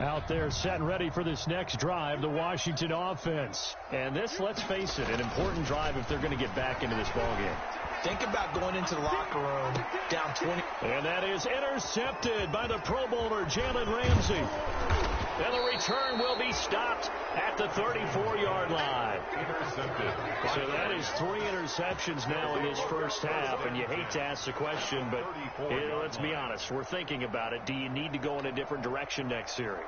Out there set and ready for this next drive, the Washington offense. And this, let's face it, an important drive if they're going to get back into this ballgame. Think about going into the locker room down 20. And that is intercepted by the Pro Bowler, Jalen Ramsey. And the return will be stopped at the 34-yard line. Intercepted. So that is 3 interceptions now in his first half. And you hate to ask the question, but let's be honest. We're thinking about it. Do you need to go in a different direction next series?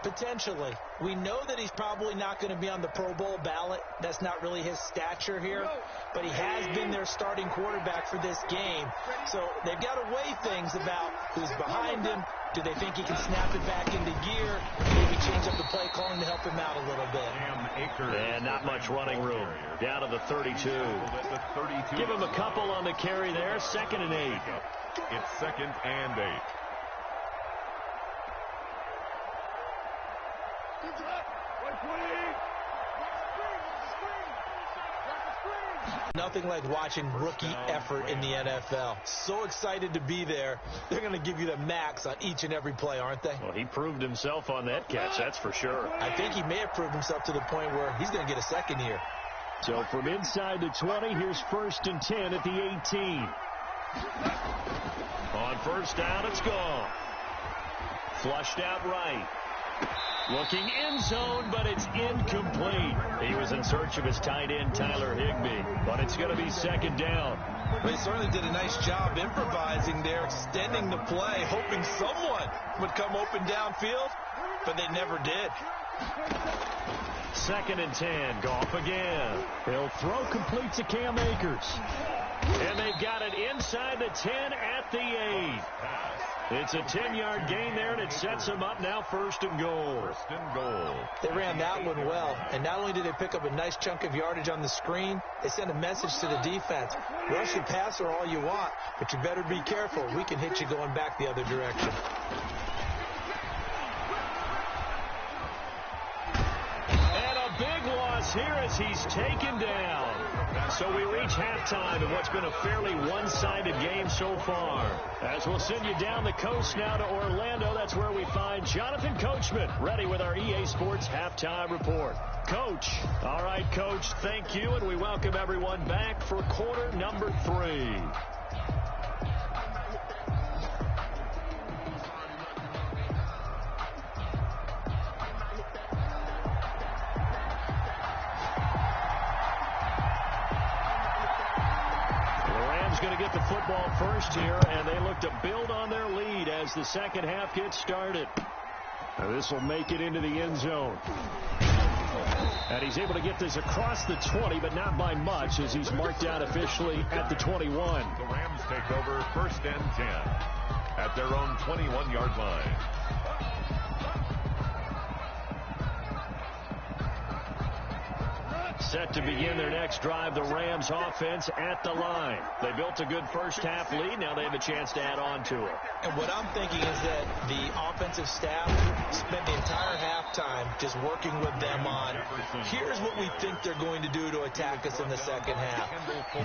Potentially. We know that he's probably not going to be on the Pro Bowl ballot. That's not really his stature here. But he has been their starting quarterback for this game. So they've got to weigh things about who's behind him. Do they think he can snap it back into gear? Maybe change up the play calling to help him out a little bit. And not much running room. Down to the 32. Give him a couple on the carry there. 2nd and 8. It's 2nd and 8. Nothing like watching rookie effort in the NFL. So excited to be there. They're going to give you the max on each and every play, aren't they? Well, he proved himself on that catch, that's for sure. I think he may have proved himself to the point where he's going to get a second here. So from inside the 20, here's 1st and 10 at the 18. On first down, it's gone. Flushed out right. Looking end zone, but it's incomplete. He was in search of his tight end, Tyler Higbee, but it's going to be 2nd down. Well, he certainly did a nice job improvising there, extending the play, hoping someone would come open downfield, but they never did. 2nd and 10, Goff again. He'll throw complete to Cam Akers. And they've got it inside the 10 at the 8. It's a 10-yard gain there, and it sets them up now 1st and goal. 1st and goal. They ran that one well, and not only did they pick up a nice chunk of yardage on the screen, they sent a message to the defense. Rush the passer all you want, but you better be careful. We can hit you going back the other direction. And a big loss here as he's taken down. So we reach halftime in what's been a fairly one-sided game so far. As we'll send you down the coast now to Orlando, that's where we find Jonathan Coachman, ready with our EA Sports Halftime Report. Coach. All right, Coach, thank you, and we welcome everyone back for quarter number 3. Going to get the football first here, and they look to build on their lead as the second half gets started. Now this will make it into the end zone. And he's able to get this across the 20, but not by much, as he's marked out officially at the 21. The Rams take over 1st and 10 at their own 21-yard line. Set to begin their next drive, the Rams offense at the line. They built a good first half lead. Now they have a chance to add on to it. And what I'm thinking is that the offensive staff spent the entire halftime just working with them on, here's what we think they're going to do to attack us in the second half.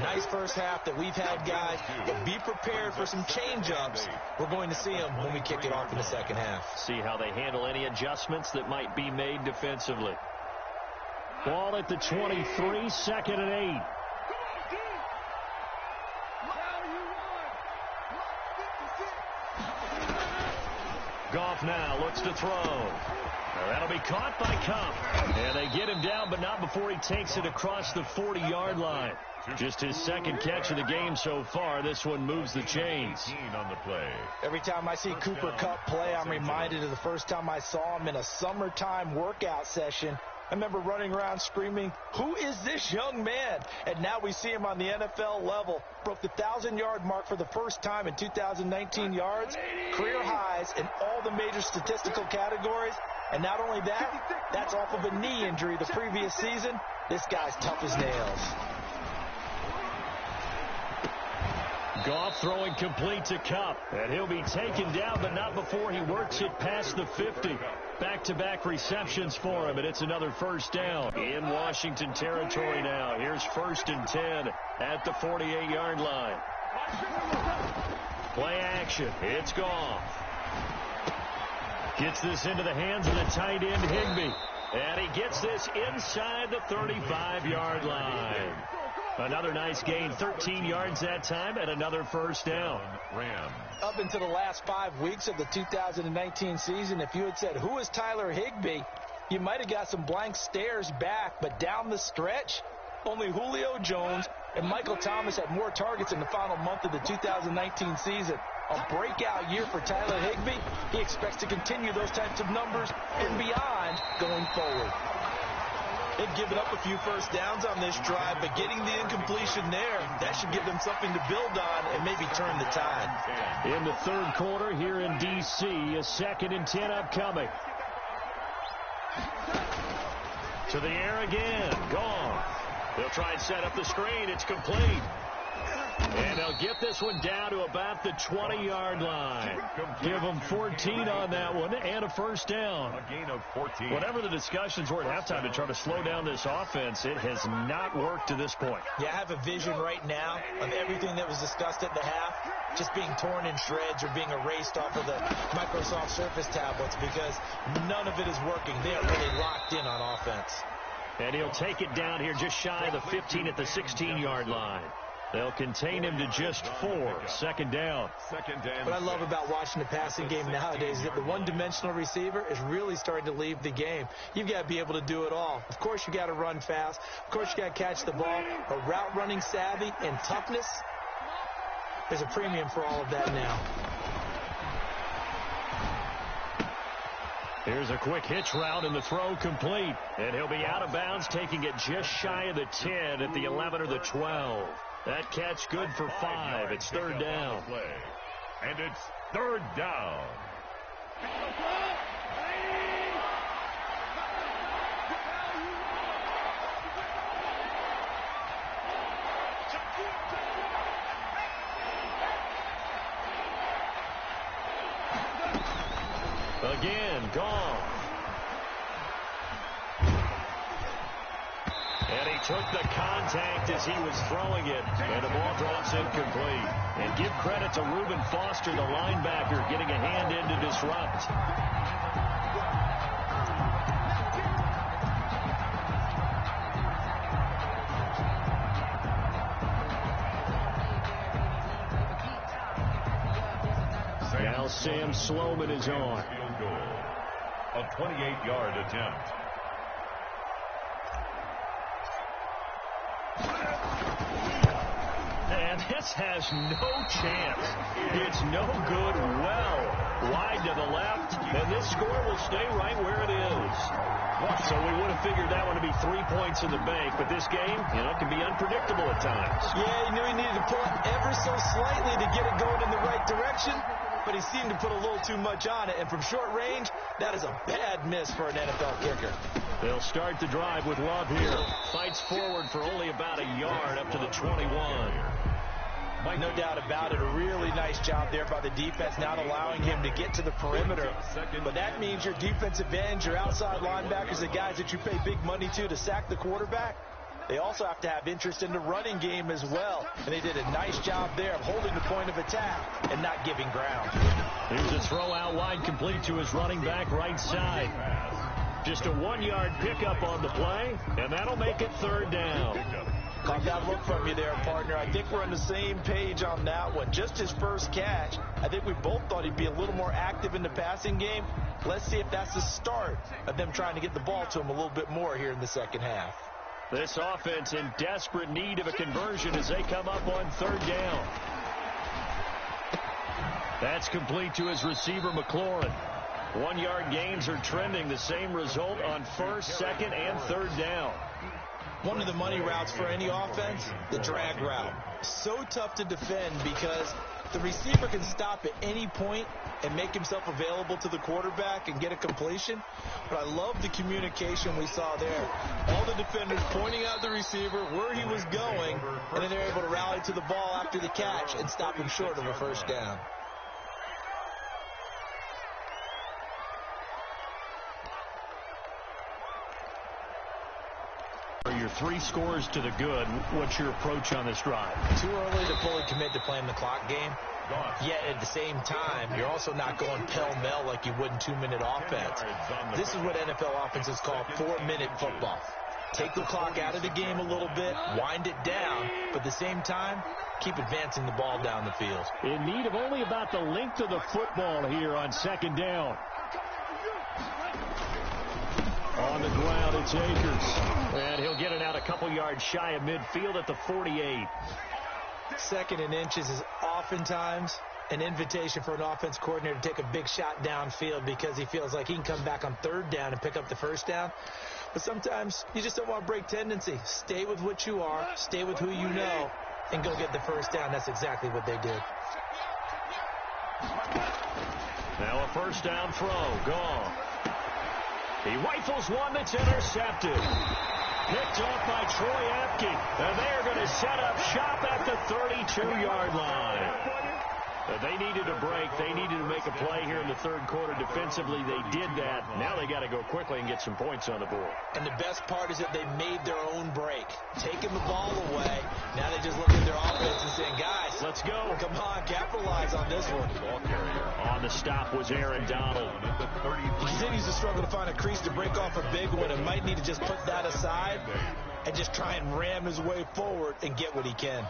Nice first half that we've had, guys, but be prepared for some change-ups. We're going to see them when we kick it off in the second half. See how they handle any adjustments that might be made defensively. Ball at the 23, 2nd and 8. Goff now looks to throw. That'll be caught by Kupp. And they get him down, but not before he takes it across the 40-yard line. Just his second catch of the game so far. This one moves the chains. On the play. Every time I see Cooper Kupp play, I'm reminded of the first time I saw him in a summertime workout session. I remember running around screaming, who is this young man? And now we see him on the NFL level. Broke the 1,000-yard mark for the first time in 2019 yards. Career highs in all the major statistical categories. And not only that, that's off of a knee injury the previous season. This guy's tough as nails. Goff throwing complete to Kupp. And he'll be taken down, but not before he works it past the 50. Back-to-back receptions for him, and it's another first down in Washington territory now. Here's 1st and 10 at the 48-yard line. Play action. It's Goff. Gets this into the hands of the tight end, Higbee. And he gets this inside the 35-yard line. Another nice gain, 13 yards that time, and another first down. Up into the last 5 weeks of the 2019 season, if you had said, who is Tyler Higbee, you might have got some blank stares back. But down the stretch, only Julio Jones and Michael Thomas had more targets in the final month of the 2019 season. A breakout year for Tyler Higbee. He expects to continue those types of numbers and beyond going forward. They've given up a few first downs on this drive, but getting the incompletion there, that should give them something to build on and maybe turn the tide. In the third quarter here in D.C., a 2nd and 10 upcoming. To the air again. Gone. They'll try and set up the screen. It's complete. And they'll get this one down to about the 20-yard line. Give them 14 on that one and a first down. A gain of 14. Whatever the discussions were at halftime to try to slow down this offense, it has not worked to this point. Yeah, I have a vision right now of everything that was discussed at the half just being torn in shreds or being erased off of the Microsoft Surface tablets because none of it is working. They are really locked in on offense. And he'll take it down here just shy of the 15 at the 16-yard line. They'll contain him to just 4. 2nd down. What I love about watching the passing game nowadays is that the one-dimensional receiver is really starting to leave the game. You've got to be able to do it all. Of course, you got to run fast. Of course, you got to catch the ball. But route running savvy and toughness, there's a premium for all of that now. Here's a quick hitch route and the throw complete. And he'll be out of bounds, taking it just shy of the 10 at the 11 or the 12. That catch good for 5. It's 3rd down. And it's 3rd down. Again, gone. And he took the contact as he was throwing it. And the ball drops incomplete. And give credit to Reuben Foster, the linebacker, getting a hand in to disrupt. Now Sam Sloman is on. Field goal. A 28-yard attempt. And this has no chance. It's no good. Well, wide to the left, and this score will stay right where it is. So we would have figured that one to be 3 points in the bank, but this game, can be unpredictable at times. Yeah, he knew he needed to pull it ever so slightly to get it going in the right direction, but he seemed to put a little too much on it, and from short range, that is a bad miss for an NFL kicker. They'll start the drive with Love here. Fights forward for only about a yard up to the 21. No doubt about it. A really nice job there by the defense, not allowing him to get to the perimeter. But that means your defensive ends, your outside linebackers, the guys that you pay big money to sack the quarterback, they also have to have interest in the running game as well. And they did a nice job there of holding the point of attack and not giving ground. Here's a throw out wide, complete to his running back right side. Just a 1-yard pickup on the play, and that'll make it 3rd down. Caught that look from you there, partner. I think we're on the same page on that one. Just his first catch. I think we both thought he'd be a little more active in the passing game. Let's see if that's the start of them trying to get the ball to him a little bit more here in the second half. This offense in desperate need of a conversion as they come up on 3rd down. That's complete to his receiver, McLaurin. 1-yard gains are trending. The same result on 1st, 2nd, and 3rd down. One of the money routes for any offense, the drag route. So tough to defend because the receiver can stop at any point and make himself available to the quarterback and get a completion. But I love the communication we saw there. All the defenders pointing out the receiver, where he was going, and then they're able to rally to the ball after the catch and stop him short of a first down. Your 3 scores to the good. What's your approach on this drive? Too early to fully commit to playing the clock game. Yet at the same time, you're also not going pell-mell like you would in 2-minute offense. This is what NFL offenses call 4-minute football. Take the clock out of the game a little bit, wind it down, but at the same time, keep advancing the ball down the field. In need of only about the length of the football here on second down. On the ground, it's Akers. And he'll get it out a couple yards shy of midfield at the 48. Second and inches is oftentimes an invitation for an offense coordinator to take a big shot downfield because he feels like he can come back on third down and pick up the first down. But sometimes you just don't want to break tendency. Stay with what you are, stay with who you know, and go get the first down. That's exactly what they did. Now a first down throw. Gone. He rifles one that's intercepted. Picked off by Troy Apke. And they're going to set up shop at the 32-yard line. They needed a break. They needed to make a play here in the third quarter. Defensively, they did that. Now they got to go quickly and get some points on the board. And the best part is that they made their own break. Taking the ball away. Now they just look at their offense and saying, guys, let's go. Come on, capitalize on this one. On the stop was Aaron Donald. He continues to struggle to find a crease to break off a big one and might need to just put that aside and just try and ram his way forward and get what he can.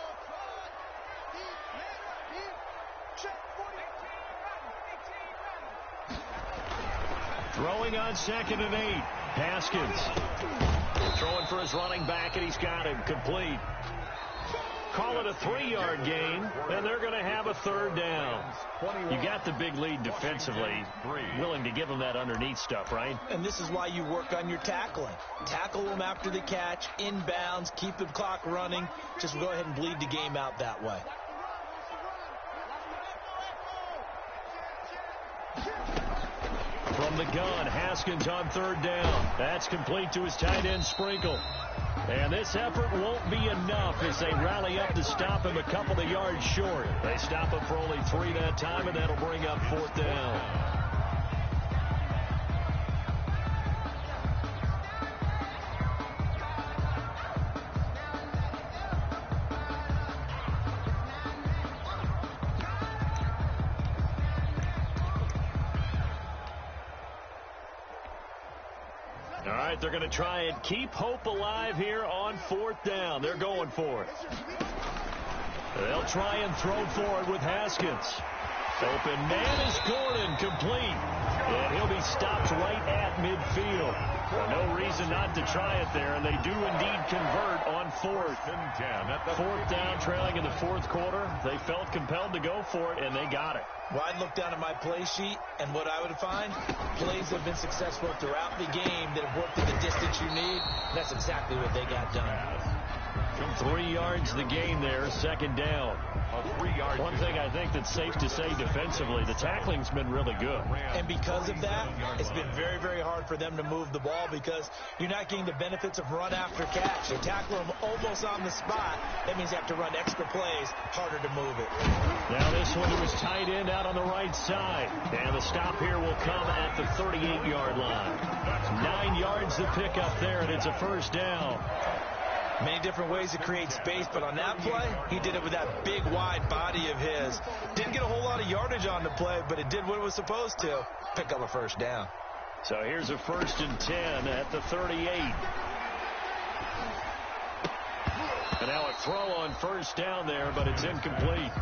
Throwing on 2nd and 8. Haskins. Throwing for his running back, and he's got him complete. Call it a 3-yard gain, and they're going to have a third down. You got the big lead defensively. Willing to give them that underneath stuff, right? And this is why you work on your tackling. Tackle them after the catch, inbounds, keep the clock running. Just go ahead and bleed the game out that way. From the gun, Haskins on third down. That's complete to his tight end, Sprinkle. And this effort won't be enough as they rally up to stop him a couple of yards short. They stop him for only 3 that time, and that'll bring up 4th down. All right, they're going to try and keep hope alive here on 4th down. They're going for it. They'll try and throw for it with Haskins. Open man is Gordon, complete. And he'll be stopped right at midfield. No reason not to try it there, and they do indeed convert on 4th. 4th down, trailing in the 4th quarter. They felt compelled to go for it, and they got it. Well, I'd look down at my play sheet, and what I would find, plays have been successful throughout the game that have worked at the distance you need. That's exactly what they got done. 3 yards the gain there, 2nd down. One thing I think that's safe to say defensively, the tackling's been really good. And because of that, it's been very, very hard for them to move the ball because you're not getting the benefits of run after catch. You tackle them almost on the spot. That means you have to run extra plays, harder to move it. Now this one to his tight end out on the right side. And the stop here will come at the 38-yard line. 9 yards to pick up there, and it's a first down. Many different ways to create space, but on that play, he did it with that big, wide body of his. Didn't get a whole lot of yardage on the play, but it did what it was supposed to. Pick up a first down. So here's a 1st and 10 at the 38. And now a throw on first down there, but it's incomplete.